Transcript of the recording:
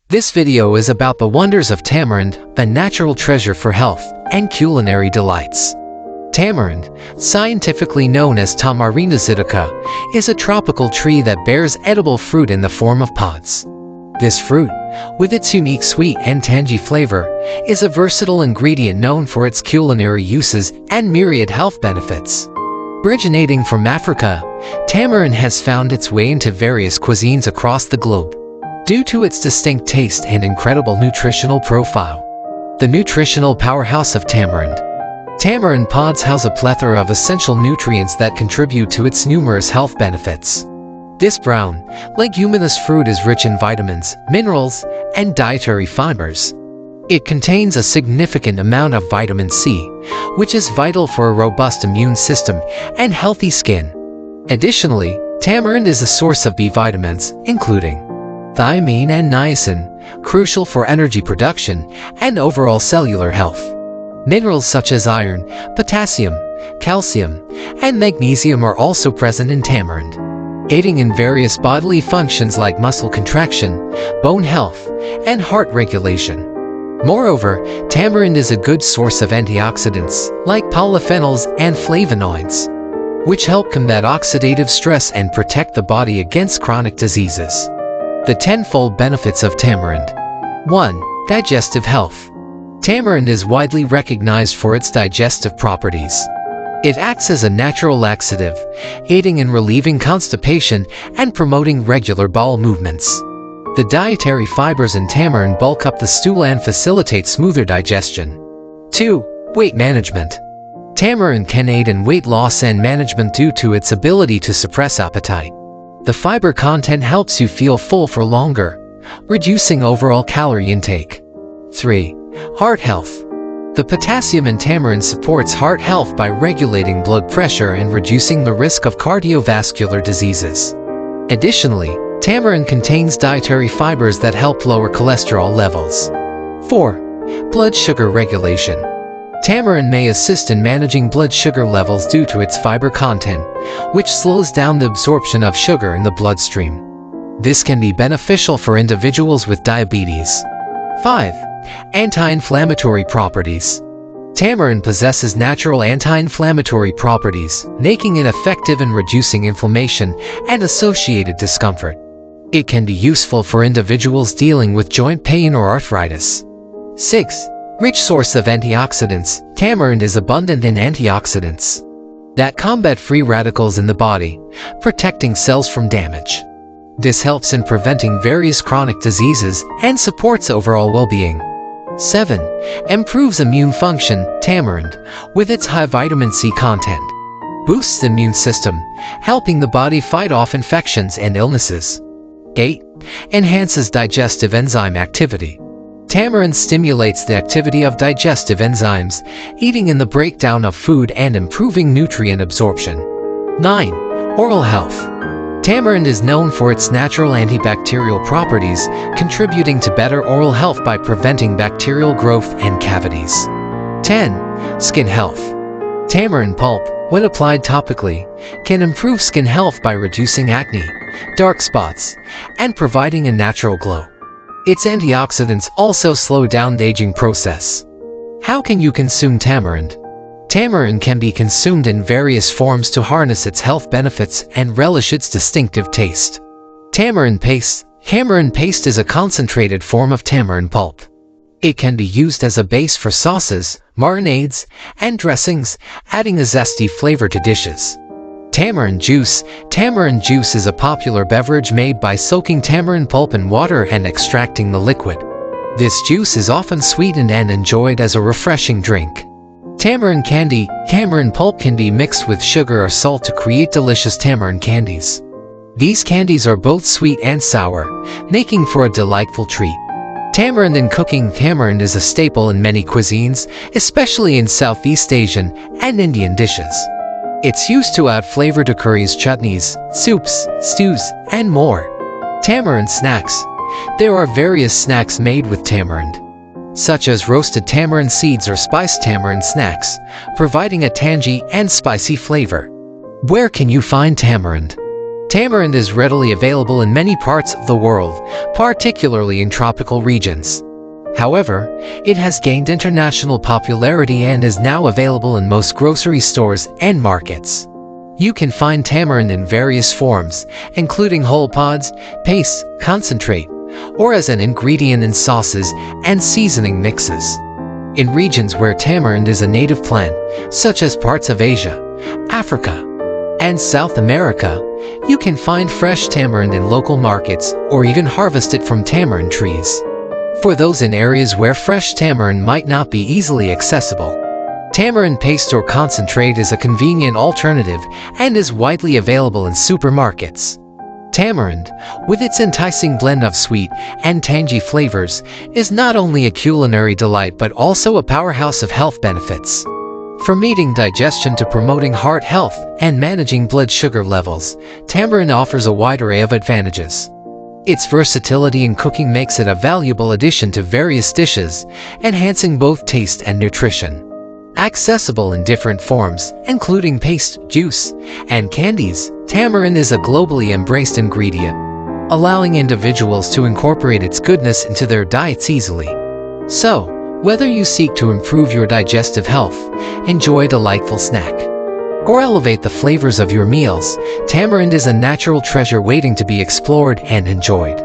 This video is about the wonders of tamarind, a natural treasure for health and culinary delights. Tamarind, scientifically known as Tamarind asiatica, is a tropical tree that bears edible fruit in the form of pods. This fruit, with its unique sweet and tangy flavor, is a versatile ingredient known for its culinary uses and myriad health benefits. Originating from Africa, tamarind has found its way into various cuisines across the globe. Due to its distinct taste and incredible nutritional profile. The nutritional powerhouse of tamarind. Tamarind pods house a plethora of essential nutrients that contribute to its numerous health benefits. This brown, leguminous fruit is rich in vitamins, minerals, and dietary fibers. It contains a significant amount of vitamin C, which is vital for a robust immune system and healthy skin. Additionally, tamarind is a source of B vitamins, including thiamine and niacin, crucial for energy production and overall cellular health. Minerals such as iron, potassium, calcium, and magnesium are also present in tamarind, aiding in various bodily functions like muscle contraction, bone health, and heart regulation. Moreover, tamarind is a good source of antioxidants, like polyphenols and flavonoids, which help combat oxidative stress and protect the body against chronic diseases. The tenfold benefits of tamarind. 1. Digestive health. Tamarind is widely recognized for its digestive properties. It acts as a natural laxative, aiding in relieving constipation and promoting regular bowel movements. The dietary fibers in tamarind bulk up the stool and facilitate smoother digestion. 2. Weight management. Tamarind can aid in weight loss and management due to its ability to suppress appetite. The fiber content helps you feel full for longer, reducing overall calorie intake. 3. Heart health. The potassium in tamarind supports heart health by regulating blood pressure and reducing the risk of cardiovascular diseases. Additionally, tamarind contains dietary fibers that help lower cholesterol levels. 4. Blood sugar regulation. Tamarind may assist in managing blood sugar levels due to its fiber content, which slows down the absorption of sugar in the bloodstream. This can be beneficial for individuals with diabetes. 5. Anti-inflammatory properties. Tamarind possesses natural anti-inflammatory properties, making it effective in reducing inflammation and associated discomfort. It can be useful for individuals dealing with joint pain or arthritis. 6. Rich source of antioxidants. Tamarind is abundant in antioxidants that combat free radicals in the body, protecting cells from damage. This helps in preventing various chronic diseases and supports overall well-being. 7. Improves immune function. Tamarind, with its high vitamin C content, boosts the immune system, helping the body fight off infections and illnesses. 8. Enhances digestive enzyme activity. Tamarind stimulates the activity of digestive enzymes, aiding in the breakdown of food and improving nutrient absorption. 9. Oral health. Tamarind is known for its natural antibacterial properties, contributing to better oral health by preventing bacterial growth and cavities. 10. Skin health. Tamarind pulp, when applied topically, can improve skin health by reducing acne, dark spots, and providing a natural glow. Its antioxidants also slow down the aging process. How can you consume tamarind? Tamarind can be consumed in various forms to harness its health benefits and relish its distinctive taste. Tamarind paste. Tamarind paste is a concentrated form of tamarind pulp. It can be used as a base for sauces, marinades, and dressings, adding a zesty flavor to dishes. Tamarind juice. Tamarind juice is a popular beverage made by soaking tamarind pulp in water and extracting the liquid. This juice is often sweetened and enjoyed as a refreshing drink. Tamarind candy. Tamarind pulp can be mixed with sugar or salt to create delicious tamarind candies. These candies are both sweet and sour, making for a delightful treat. Tamarind in cooking. Tamarind is a staple in many cuisines, especially in Southeast Asian and Indian dishes. It's used to add flavor to curries, chutneys, soups, stews, and more. Tamarind snacks. There are various snacks made with tamarind, such as roasted tamarind seeds or spiced tamarind snacks, providing a tangy and spicy flavor. Where can you find tamarind? Tamarind is readily available in many parts of the world, particularly in tropical regions. However, it has gained international popularity and is now available in most grocery stores and markets. You can find tamarind in various forms, including whole pods, paste, concentrate, or as an ingredient in sauces and seasoning mixes. In regions where tamarind is a native plant, such as parts of Asia, Africa, and South America, you can find fresh tamarind in local markets or even harvest it from tamarind trees. For those in areas where fresh tamarind might not be easily accessible, tamarind paste or concentrate is a convenient alternative and is widely available in supermarkets. Tamarind, with its enticing blend of sweet and tangy flavors, is not only a culinary delight but also a powerhouse of health benefits. From aiding digestion to promoting heart health and managing blood sugar levels, tamarind offers a wide array of advantages. Its versatility in cooking makes it a valuable addition to various dishes, enhancing both taste and nutrition. Accessible in different forms, including paste, juice, and candies, tamarind is a globally embraced ingredient, allowing individuals to incorporate its goodness into their diets easily. So, whether you seek to improve your digestive health, enjoy a delightful snack, or elevate the flavors of your meals, tamarind is a natural treasure waiting to be explored and enjoyed.